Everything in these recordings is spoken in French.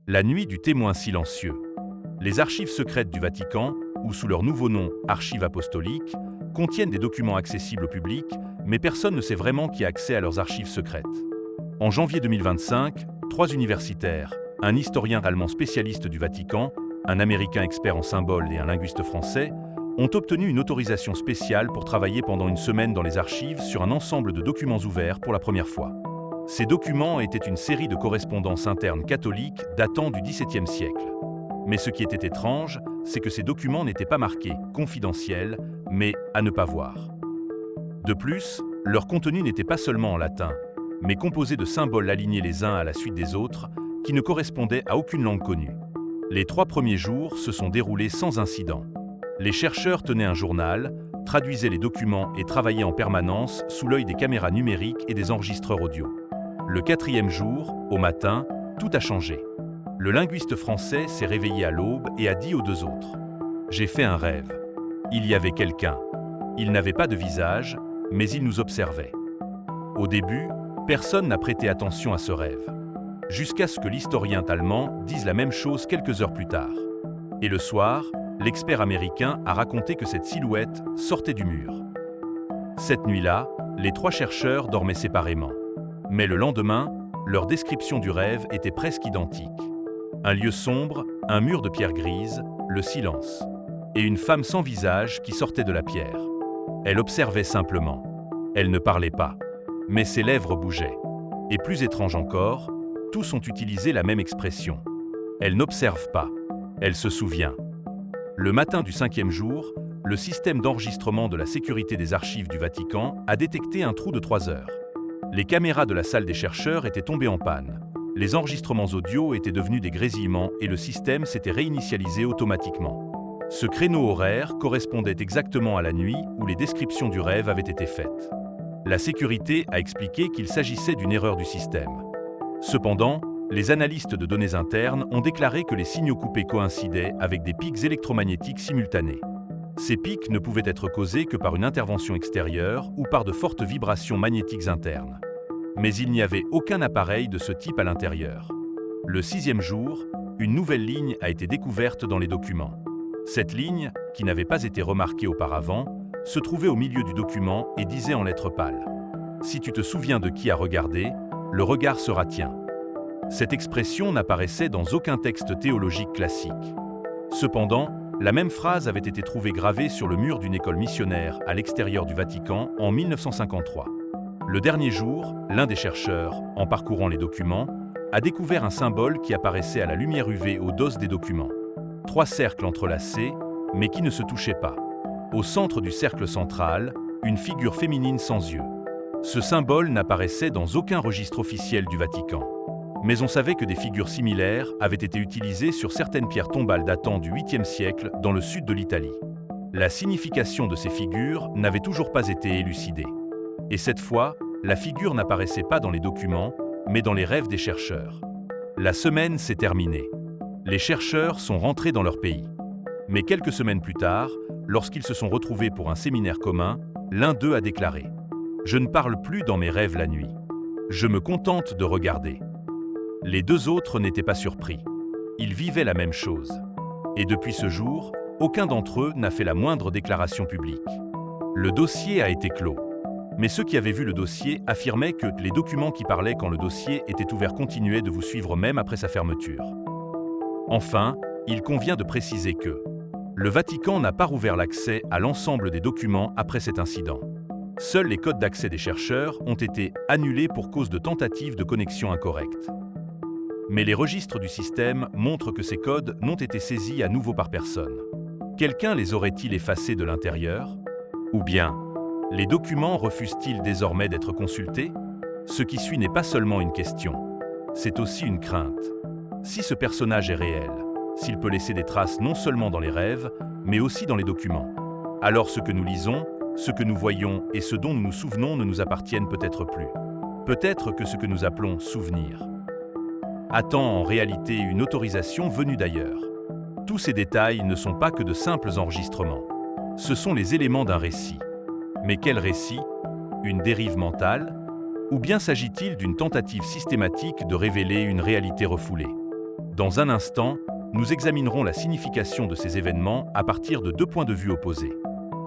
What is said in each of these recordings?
La nuit du témoin silencieux. Les archives secrètes du Vatican, ou sous leur nouveau nom Archives apostoliques, contiennent des documents accessibles au public, mais personne ne sait vraiment qui a accès à leurs archives secrètes. En janvier 2025, 3 universitaires, un historien allemand spécialiste du Vatican, un Américain expert en symboles et un linguiste français, ont obtenu une autorisation spéciale pour travailler pendant une semaine dans les archives sur un ensemble de documents ouverts pour la première fois. Ces documents étaient une série de correspondances internes catholiques datant du XVIIe siècle. Mais ce qui était étrange, c'est que ces documents n'étaient pas marqués « confidentiels », mais « à ne pas voir ». De plus, leur contenu n'était pas seulement en latin, mais composé de symboles alignés les uns à la suite des autres, qui ne correspondaient à aucune langue connue. Les 3 premiers jours se sont déroulés sans incident. Les chercheurs tenaient un journal, traduisaient les documents et travaillaient en permanence sous l'œil des caméras numériques et des enregistreurs audio. Le 4e jour, au matin, tout a changé. Le linguiste français s'est réveillé à l'aube et a dit aux 2 autres « J'ai fait un rêve. Il y avait quelqu'un. Il n'avait pas de visage, mais il nous observait. » Au début, personne n'a prêté attention à ce rêve. Jusqu'à ce que l'historien allemand dise la même chose quelques heures plus tard. Et le soir, l'expert américain a raconté que cette silhouette sortait du mur. Cette nuit-là, les 3 chercheurs dormaient séparément. Mais le lendemain, leur description du rêve était presque identique. Un lieu sombre, un mur de pierre grise, le silence. Et une femme sans visage qui sortait de la pierre. Elle observait simplement. Elle ne parlait pas. Mais ses lèvres bougeaient. Et plus étrange encore, tous ont utilisé la même expression. Elle n'observe pas. Elle se souvient. Le matin du 5e jour, le système d'enregistrement de la sécurité des archives du Vatican a détecté un trou de 3 heures. Les caméras de la salle des chercheurs étaient tombées en panne. Les enregistrements audio étaient devenus des grésillements et le système s'était réinitialisé automatiquement. Ce créneau horaire correspondait exactement à la nuit où les descriptions du rêve avaient été faites. La sécurité a expliqué qu'il s'agissait d'une erreur du système. Cependant, les analystes de données internes ont déclaré que les signaux coupés coïncidaient avec des pics électromagnétiques simultanés. Ces pics ne pouvaient être causés que par une intervention extérieure ou par de fortes vibrations magnétiques internes. Mais il n'y avait aucun appareil de ce type à l'intérieur. Le 6e jour, une nouvelle ligne a été découverte dans les documents. Cette ligne, qui n'avait pas été remarquée auparavant, se trouvait au milieu du document et disait en lettres pâles « Si tu te souviens de qui a regardé, le regard sera tien ». Cette expression n'apparaissait dans aucun texte théologique classique. Cependant, la même phrase avait été trouvée gravée sur le mur d'une école missionnaire à l'extérieur du Vatican en 1953. Le dernier jour, l'un des chercheurs, en parcourant les documents, a découvert un symbole qui apparaissait à la lumière UV au dos des documents. 3 cercles entrelacés, mais qui ne se touchaient pas. Au centre du cercle central, une figure féminine sans yeux. Ce symbole n'apparaissait dans aucun registre officiel du Vatican. Mais on savait que des figures similaires avaient été utilisées sur certaines pierres tombales datant du 8e siècle dans le sud de l'Italie. La signification de ces figures n'avait toujours pas été élucidée. Et cette fois, la figure n'apparaissait pas dans les documents, mais dans les rêves des chercheurs. La semaine s'est terminée. Les chercheurs sont rentrés dans leur pays. Mais quelques semaines plus tard, lorsqu'ils se sont retrouvés pour un séminaire commun, l'un d'eux a déclaré « Je ne parle plus dans mes rêves la nuit. Je me contente de regarder ». Les 2 autres n'étaient pas surpris. Ils vivaient la même chose. Et depuis ce jour, aucun d'entre eux n'a fait la moindre déclaration publique. Le dossier a été clos. Mais ceux qui avaient vu le dossier affirmaient que les documents qui parlaient quand le dossier était ouvert continuaient de vous suivre même après sa fermeture. Enfin, il convient de préciser que le Vatican n'a pas rouvert l'accès à l'ensemble des documents après cet incident. Seuls les codes d'accès des chercheurs ont été annulés pour cause de tentatives de connexion incorrectes. Mais les registres du système montrent que ces codes n'ont été saisis à nouveau par personne. Quelqu'un les aurait-il effacés de l'intérieur? Ou bien, les documents refusent-ils désormais d'être consultés? Ce qui suit n'est pas seulement une question, c'est aussi une crainte. Si ce personnage est réel, s'il peut laisser des traces non seulement dans les rêves, mais aussi dans les documents, alors ce que nous lisons, ce que nous voyons et ce dont nous nous souvenons ne nous appartiennent peut-être plus. Peut-être que ce que nous appelons souvenir attend en réalité une autorisation venue d'ailleurs. Tous ces détails ne sont pas que de simples enregistrements. Ce sont les éléments d'un récit. Mais quel récit? Une dérive mentale? Ou bien s'agit-il d'une tentative systématique de révéler une réalité refoulée? Dans un instant, nous examinerons la signification de ces événements à partir de 2 points de vue opposés.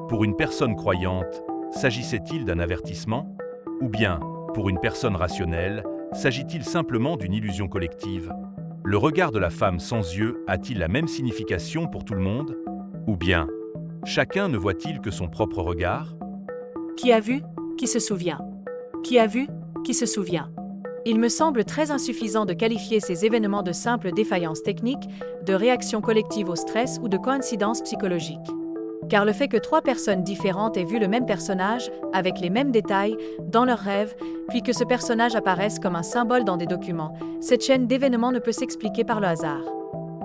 Pour une personne croyante, s'agissait-il d'un avertissement? Ou bien, pour une personne rationnelle, s'agit-il simplement d'une illusion collective? Le regard de la femme sans yeux a-t-il la même signification pour tout le monde? Ou bien, chacun ne voit-il que son propre regard? Qui a vu, qui se souvient? Qui a vu, qui se souvient? Il me semble très insuffisant de qualifier ces événements de simples défaillances techniques, de réaction collective au stress ou de coïncidence psychologique. Car le fait que 3 personnes différentes aient vu le même personnage, avec les mêmes détails, dans leurs rêves, puis que ce personnage apparaisse comme un symbole dans des documents, cette chaîne d'événements ne peut s'expliquer par le hasard.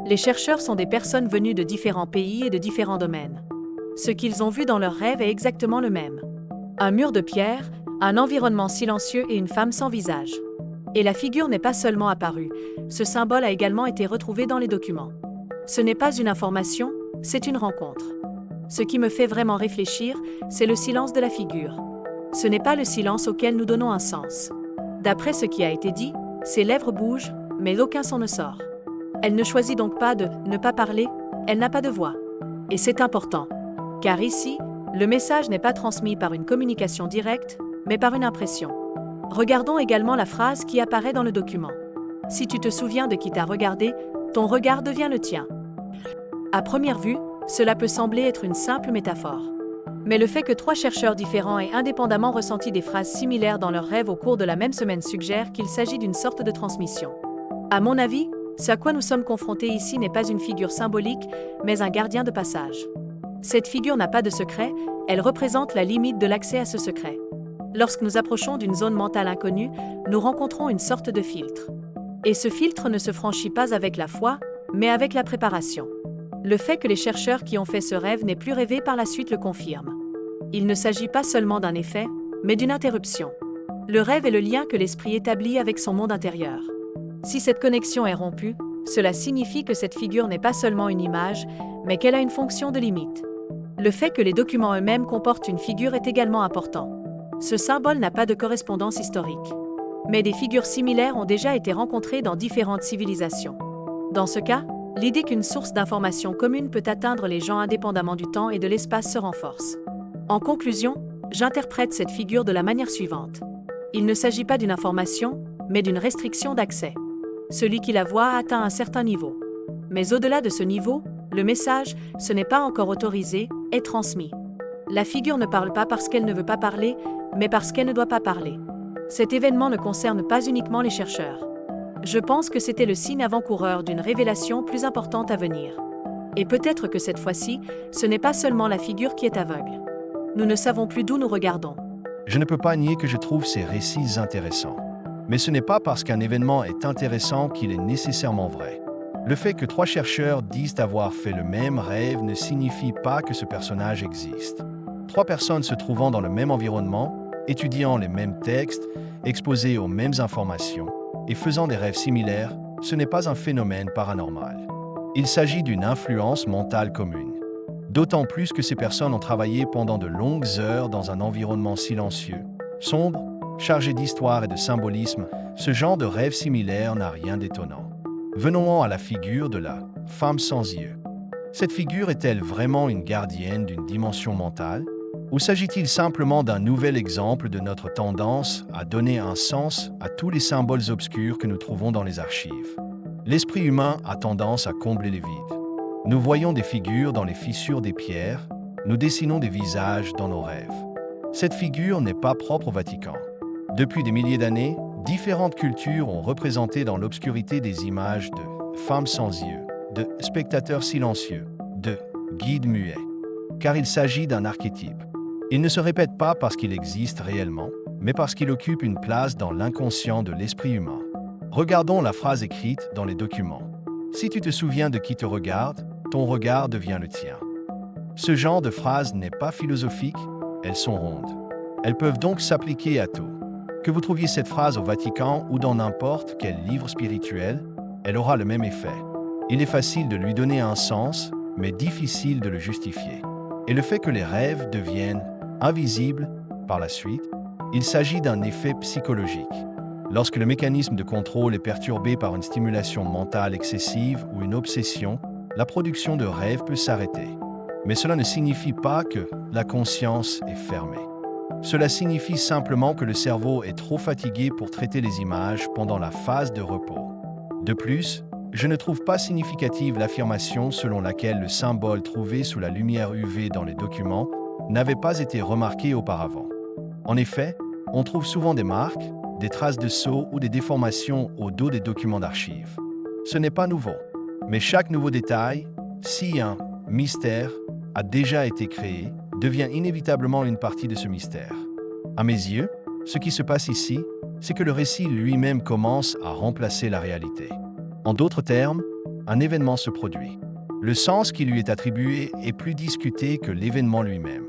Les chercheurs sont des personnes venues de différents pays et de différents domaines. Ce qu'ils ont vu dans leurs rêves est exactement le même. Un mur de pierre, un environnement silencieux et une femme sans visage. Et la figure n'est pas seulement apparue, ce symbole a également été retrouvé dans les documents. Ce n'est pas une information, c'est une rencontre. Ce qui me fait vraiment réfléchir, c'est le silence de la figure. Ce n'est pas le silence auquel nous donnons un sens. D'après ce qui a été dit, ses lèvres bougent, mais aucun son ne sort. Elle ne choisit donc pas de ne pas parler, elle n'a pas de voix. Et c'est important. Car ici, le message n'est pas transmis par une communication directe, mais par une impression. Regardons également la phrase qui apparaît dans le document. Si tu te souviens de qui t'a regardé, ton regard devient le tien. À première vue, cela peut sembler être une simple métaphore. Mais le fait que 3 chercheurs différents aient indépendamment ressenti des phrases similaires dans leurs rêves au cours de la même semaine suggère qu'il s'agit d'une sorte de transmission. À mon avis, ce à quoi nous sommes confrontés ici n'est pas une figure symbolique, mais un gardien de passage. Cette figure n'a pas de secret, elle représente la limite de l'accès à ce secret. Lorsque nous approchons d'une zone mentale inconnue, nous rencontrons une sorte de filtre. Et ce filtre ne se franchit pas avec la foi, mais avec la préparation. Le fait que les chercheurs qui ont fait ce rêve n'aient plus rêvé par la suite le confirme. Il ne s'agit pas seulement d'un effet, mais d'une interruption. Le rêve est le lien que l'esprit établit avec son monde intérieur. Si cette connexion est rompue, cela signifie que cette figure n'est pas seulement une image, mais qu'elle a une fonction de limite. Le fait que les documents eux-mêmes comportent une figure est également important. Ce symbole n'a pas de correspondance historique. Mais des figures similaires ont déjà été rencontrées dans différentes civilisations. Dans ce cas, l'idée qu'une source d'information commune peut atteindre les gens indépendamment du temps et de l'espace se renforce. En conclusion, j'interprète cette figure de la manière suivante. Il ne s'agit pas d'une information, mais d'une restriction d'accès. Celui qui la voit atteint un certain niveau. Mais au-delà de ce niveau, le message, ce n'est pas encore autorisé, est transmis. La figure ne parle pas parce qu'elle ne veut pas parler, mais parce qu'elle ne doit pas parler. Cet événement ne concerne pas uniquement les chercheurs. Je pense que c'était le signe avant-coureur d'une révélation plus importante à venir. Et peut-être que cette fois-ci, ce n'est pas seulement la figure qui est aveugle. Nous ne savons plus d'où nous regardons. Je ne peux pas nier que je trouve ces récits intéressants. Mais ce n'est pas parce qu'un événement est intéressant qu'il est nécessairement vrai. Le fait que 3 chercheurs disent avoir fait le même rêve ne signifie pas que ce personnage existe. 3 personnes se trouvant dans le même environnement, étudiant les mêmes textes, exposées aux mêmes informations et faisant des rêves similaires, ce n'est pas un phénomène paranormal. Il s'agit d'une influence mentale commune. D'autant plus que ces personnes ont travaillé pendant de longues heures dans un environnement silencieux, sombre, chargé d'histoire et de symbolisme. Ce genre de rêve similaire n'a rien d'étonnant. Venons-en à la figure de la femme sans yeux. Cette figure est-elle vraiment une gardienne d'une dimension mentale? Ou s'agit-il simplement d'un nouvel exemple de notre tendance à donner un sens à tous les symboles obscurs que nous trouvons dans les archives? L'esprit humain a tendance à combler les vides. Nous voyons des figures dans les fissures des pierres, nous dessinons des visages dans nos rêves. Cette figure n'est pas propre au Vatican. Depuis des milliers d'années, différentes cultures ont représenté dans l'obscurité des images de femmes sans yeux, de spectateurs silencieux, de guides muets. Car il s'agit d'un archétype. Il ne se répète pas parce qu'il existe réellement, mais parce qu'il occupe une place dans l'inconscient de l'esprit humain. Regardons la phrase écrite dans les documents. Si tu te souviens de qui te regarde, ton regard devient le tien. Ce genre de phrase n'est pas philosophique, elles sont rondes. Elles peuvent donc s'appliquer à tout. Que vous trouviez cette phrase au Vatican ou dans n'importe quel livre spirituel, elle aura le même effet. Il est facile de lui donner un sens, mais difficile de le justifier. Et le fait que les rêves deviennent invisibles par la suite, il s'agit d'un effet psychologique. Lorsque le mécanisme de contrôle est perturbé par une stimulation mentale excessive ou une obsession, la production de rêves peut s'arrêter. Mais cela ne signifie pas que la conscience est fermée. Cela signifie simplement que le cerveau est trop fatigué pour traiter les images pendant la phase de repos. De plus, je ne trouve pas significative l'affirmation selon laquelle le symbole trouvé sous la lumière UV dans les documents n'avait pas été remarqué auparavant. En effet, on trouve souvent des marques, des traces de sceaux ou des déformations au dos des documents d'archives. Ce n'est pas nouveau, mais chaque nouveau détail, si un mystère a déjà été créé, devient inévitablement une partie de ce mystère. À mes yeux, ce qui se passe ici, c'est que le récit lui-même commence à remplacer la réalité. En d'autres termes, un événement se produit. Le sens qui lui est attribué est plus discuté que l'événement lui-même.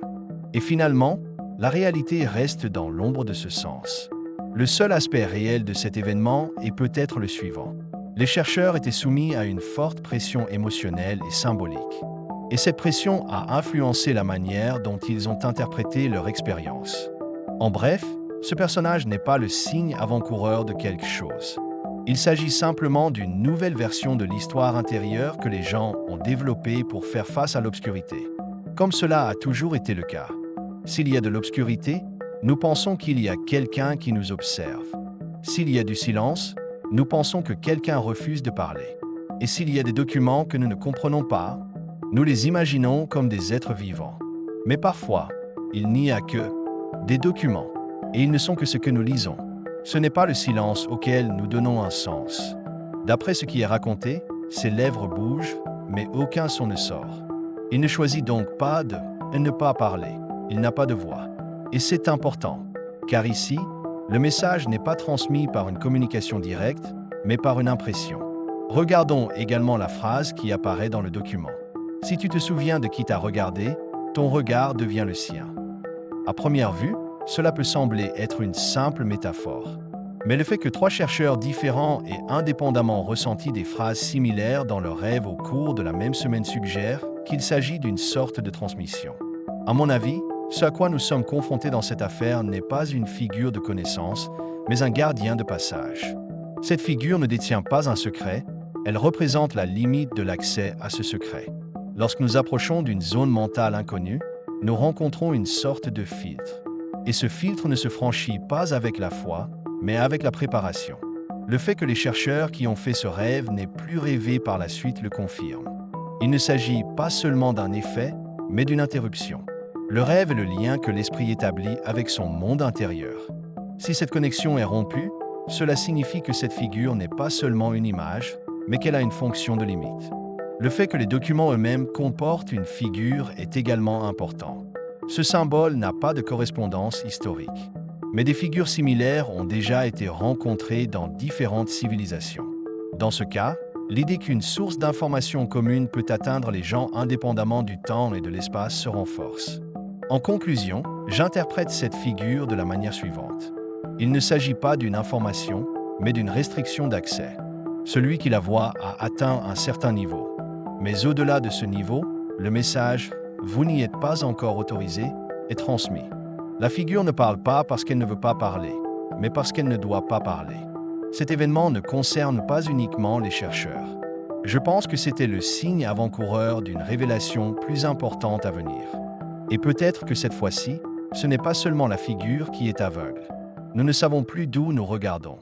Et finalement, la réalité reste dans l'ombre de ce sens. Le seul aspect réel de cet événement est peut-être le suivant. Les chercheurs étaient soumis à une forte pression émotionnelle et symbolique. Et cette pression a influencé la manière dont ils ont interprété leur expérience. En bref, ce personnage n'est pas le signe avant-coureur de quelque chose. Il s'agit simplement d'une nouvelle version de l'histoire intérieure que les gens ont développée pour faire face à l'obscurité. Comme cela a toujours été le cas. S'il y a de l'obscurité, nous pensons qu'il y a quelqu'un qui nous observe. S'il y a du silence, nous pensons que quelqu'un refuse de parler. Et s'il y a des documents que nous ne comprenons pas, nous les imaginons comme des êtres vivants. Mais parfois, il n'y a que des documents, et ils ne sont que ce que nous lisons. Ce n'est pas le silence auquel nous donnons un sens. D'après ce qui est raconté, ses lèvres bougent, mais aucun son ne sort. Il ne choisit donc pas de ne pas parler. Il n'a pas de voix. Et c'est important, car ici, le message n'est pas transmis par une communication directe, mais par une impression. Regardons également la phrase qui apparaît dans le document. Si tu te souviens de qui t'a regardé, ton regard devient le sien. À première vue, cela peut sembler être une simple métaphore. Mais le fait que 3 chercheurs différents aient indépendamment ressenti des phrases similaires dans leurs rêves au cours de la même semaine suggère qu'il s'agit d'une sorte de transmission. À mon avis, ce à quoi nous sommes confrontés dans cette affaire n'est pas une figure de connaissance, mais un gardien de passage. Cette figure ne détient pas un secret, elle représente la limite de l'accès à ce secret. Lorsque nous approchons d'une zone mentale inconnue, nous rencontrons une sorte de filtre. Et ce filtre ne se franchit pas avec la foi, mais avec la préparation. Le fait que les chercheurs qui ont fait ce rêve n'aient plus rêvé par la suite le confirme. Il ne s'agit pas seulement d'un effet, mais d'une interruption. Le rêve est le lien que l'esprit établit avec son monde intérieur. Si cette connexion est rompue, cela signifie que cette figure n'est pas seulement une image, mais qu'elle a une fonction de limite. Le fait que les documents eux-mêmes comportent une figure est également important. Ce symbole n'a pas de correspondance historique, mais des figures similaires ont déjà été rencontrées dans différentes civilisations. Dans ce cas, l'idée qu'une source d'information commune peut atteindre les gens indépendamment du temps et de l'espace se renforce. En conclusion, j'interprète cette figure de la manière suivante. Il ne s'agit pas d'une information, mais d'une restriction d'accès. Celui qui la voit a atteint un certain niveau. Mais au-delà de ce niveau, le message « Vous n'y êtes pas encore autorisé » est transmis. La figure ne parle pas parce qu'elle ne veut pas parler, mais parce qu'elle ne doit pas parler. Cet événement ne concerne pas uniquement les chercheurs. Je pense que c'était le signe avant-coureur d'une révélation plus importante à venir. Et peut-être que cette fois-ci, ce n'est pas seulement la figure qui est aveugle. Nous ne savons plus d'où nous regardons.